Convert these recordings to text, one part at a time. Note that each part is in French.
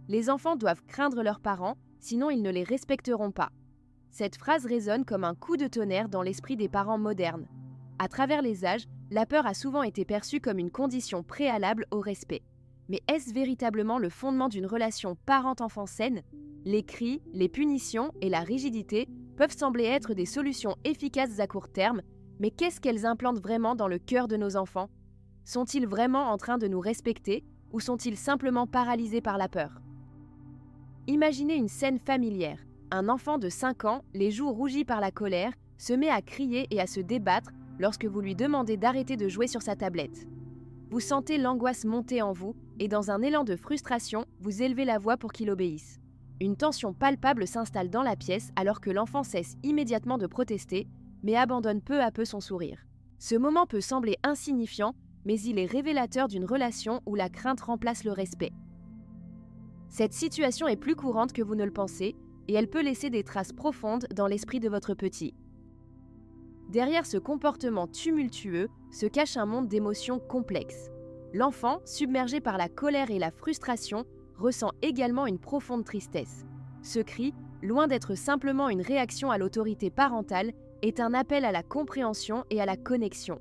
Les enfants doivent craindre leurs parents, sinon ils ne les respecteront pas. Cette phrase résonne comme un coup de tonnerre dans l'esprit des parents modernes. À travers les âges, la peur a souvent été perçue comme une condition préalable au respect. Mais est-ce véritablement le fondement d'une relation parent-enfant saine? Les cris, les punitions et la rigidité peuvent sembler être des solutions efficaces à court terme, mais qu'est-ce qu'elles implantent vraiment dans le cœur de nos enfants? Sont-ils vraiment en train de nous respecter ou sont-ils simplement paralysés par la peur? Imaginez une scène familière. Un enfant de 5 ans, les joues rougies par la colère, se met à crier et à se débattre lorsque vous lui demandez d'arrêter de jouer sur sa tablette. Vous sentez l'angoisse monter en vous et dans un élan de frustration, vous élevez la voix pour qu'il obéisse. Une tension palpable s'installe dans la pièce alors que l'enfant cesse immédiatement de protester, mais abandonne peu à peu son sourire. Ce moment peut sembler insignifiant, mais il est révélateur d'une relation où la crainte remplace le respect. Cette situation est plus courante que vous ne le pensez et elle peut laisser des traces profondes dans l'esprit de votre petit. Derrière ce comportement tumultueux se cache un monde d'émotions complexes. L'enfant, submergé par la colère et la frustration, ressent également une profonde tristesse. Ce cri, loin d'être simplement une réaction à l'autorité parentale, est un appel à la compréhension et à la connexion.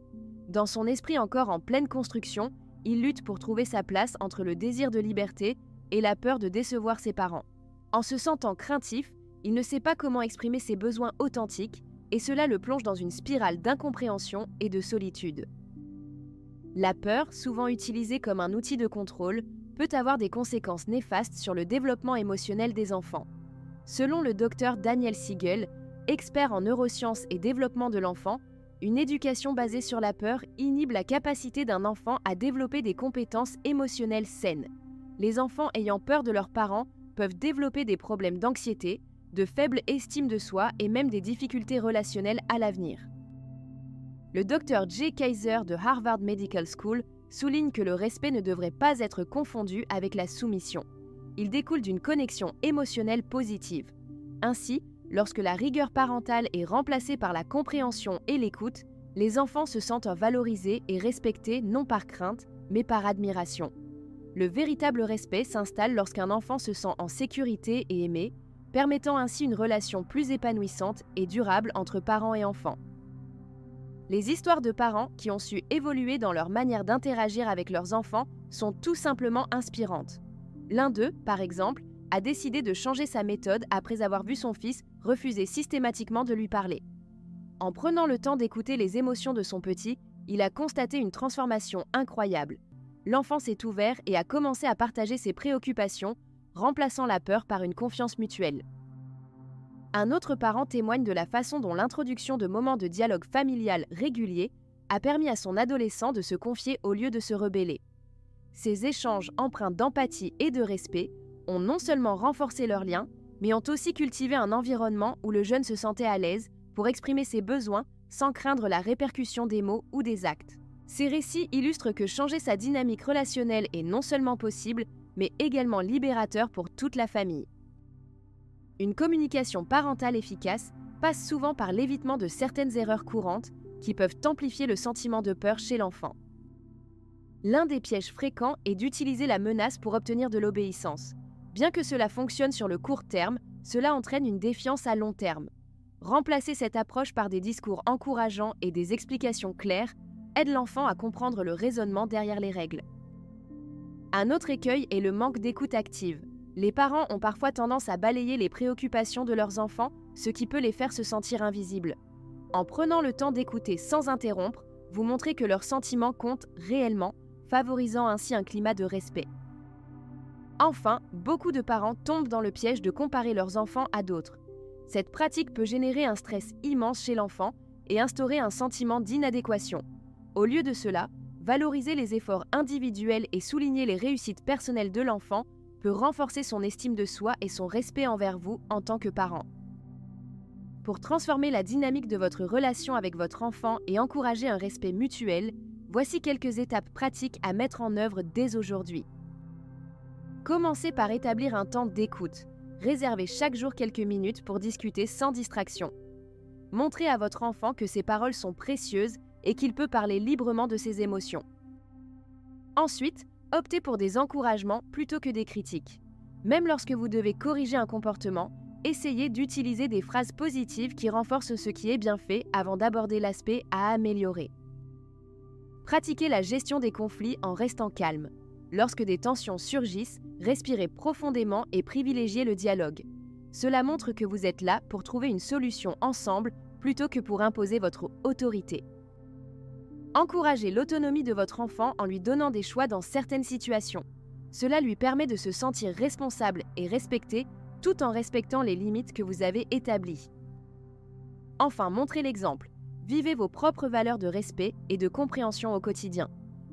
Dans son esprit encore en pleine construction, il lutte pour trouver sa place entre le désir de liberté et la peur de décevoir ses parents. En se sentant craintif, il ne sait pas comment exprimer ses besoins authentiques et cela le plonge dans une spirale d'incompréhension et de solitude. La peur, souvent utilisée comme un outil de contrôle, peut avoir des conséquences néfastes sur le développement émotionnel des enfants. Selon le docteur Daniel Siegel, expert en neurosciences et développement de l'enfant, une éducation basée sur la peur inhibe la capacité d'un enfant à développer des compétences émotionnelles saines. Les enfants ayant peur de leurs parents peuvent développer des problèmes d'anxiété, de faible estime de soi et même des difficultés relationnelles à l'avenir. Le docteur Jay Kaiser de Harvard Medical School souligne que le respect ne devrait pas être confondu avec la soumission. Il découle d'une connexion émotionnelle positive. Ainsi, lorsque la rigueur parentale est remplacée par la compréhension et l'écoute, les enfants se sentent valorisés et respectés non par crainte, mais par admiration. Le véritable respect s'installe lorsqu'un enfant se sent en sécurité et aimé, permettant ainsi une relation plus épanouissante et durable entre parents et enfants. Les histoires de parents qui ont su évoluer dans leur manière d'interagir avec leurs enfants sont tout simplement inspirantes. L'un d'eux, par exemple, a décidé de changer sa méthode après avoir vu son fils refuser systématiquement de lui parler. En prenant le temps d'écouter les émotions de son petit, il a constaté une transformation incroyable. L'enfant s'est ouvert et a commencé à partager ses préoccupations, remplaçant la peur par une confiance mutuelle. Un autre parent témoigne de la façon dont l'introduction de moments de dialogue familial réguliers a permis à son adolescent de se confier au lieu de se rebeller. Ces échanges empreints d'empathie et de respect ont non seulement renforcé leurs liens, mais ont aussi cultivé un environnement où le jeune se sentait à l'aise pour exprimer ses besoins sans craindre la répercussion des mots ou des actes. Ces récits illustrent que changer sa dynamique relationnelle est non seulement possible, mais également libérateur pour toute la famille. Une communication parentale efficace passe souvent par l'évitement de certaines erreurs courantes qui peuvent amplifier le sentiment de peur chez l'enfant. L'un des pièges fréquents est d'utiliser la menace pour obtenir de l'obéissance. Bien que cela fonctionne sur le court terme, cela entraîne une défiance à long terme. Remplacer cette approche par des discours encourageants et des explications claires aide l'enfant à comprendre le raisonnement derrière les règles. Un autre écueil est le manque d'écoute active. Les parents ont parfois tendance à balayer les préoccupations de leurs enfants, ce qui peut les faire se sentir invisibles. En prenant le temps d'écouter sans interrompre, vous montrez que leurs sentiments comptent réellement, favorisant ainsi un climat de respect. Enfin, beaucoup de parents tombent dans le piège de comparer leurs enfants à d'autres. Cette pratique peut générer un stress immense chez l'enfant et instaurer un sentiment d'inadéquation. Au lieu de cela, valoriser les efforts individuels et souligner les réussites personnelles de l'enfant peut renforcer son estime de soi et son respect envers vous en tant que parent. Pour transformer la dynamique de votre relation avec votre enfant et encourager un respect mutuel, voici quelques étapes pratiques à mettre en œuvre dès aujourd'hui. Commencez par établir un temps d'écoute. Réservez chaque jour quelques minutes pour discuter sans distraction. Montrez à votre enfant que ses paroles sont précieuses et qu'il peut parler librement de ses émotions. Ensuite, optez pour des encouragements plutôt que des critiques. Même lorsque vous devez corriger un comportement, essayez d'utiliser des phrases positives qui renforcent ce qui est bien fait avant d'aborder l'aspect à améliorer. Pratiquez la gestion des conflits en restant calme. Lorsque des tensions surgissent, respirez profondément et privilégiez le dialogue. Cela montre que vous êtes là pour trouver une solution ensemble plutôt que pour imposer votre autorité. Encouragez l'autonomie de votre enfant en lui donnant des choix dans certaines situations. Cela lui permet de se sentir responsable et respecté tout en respectant les limites que vous avez établies. Enfin, montrez l'exemple. Vivez vos propres valeurs de respect et de compréhension au quotidien.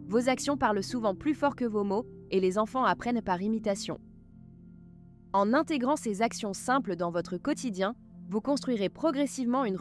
Vos actions parlent souvent plus fort que vos mots et les enfants apprennent par imitation. En intégrant ces actions simples dans votre quotidien, vous construirez progressivement une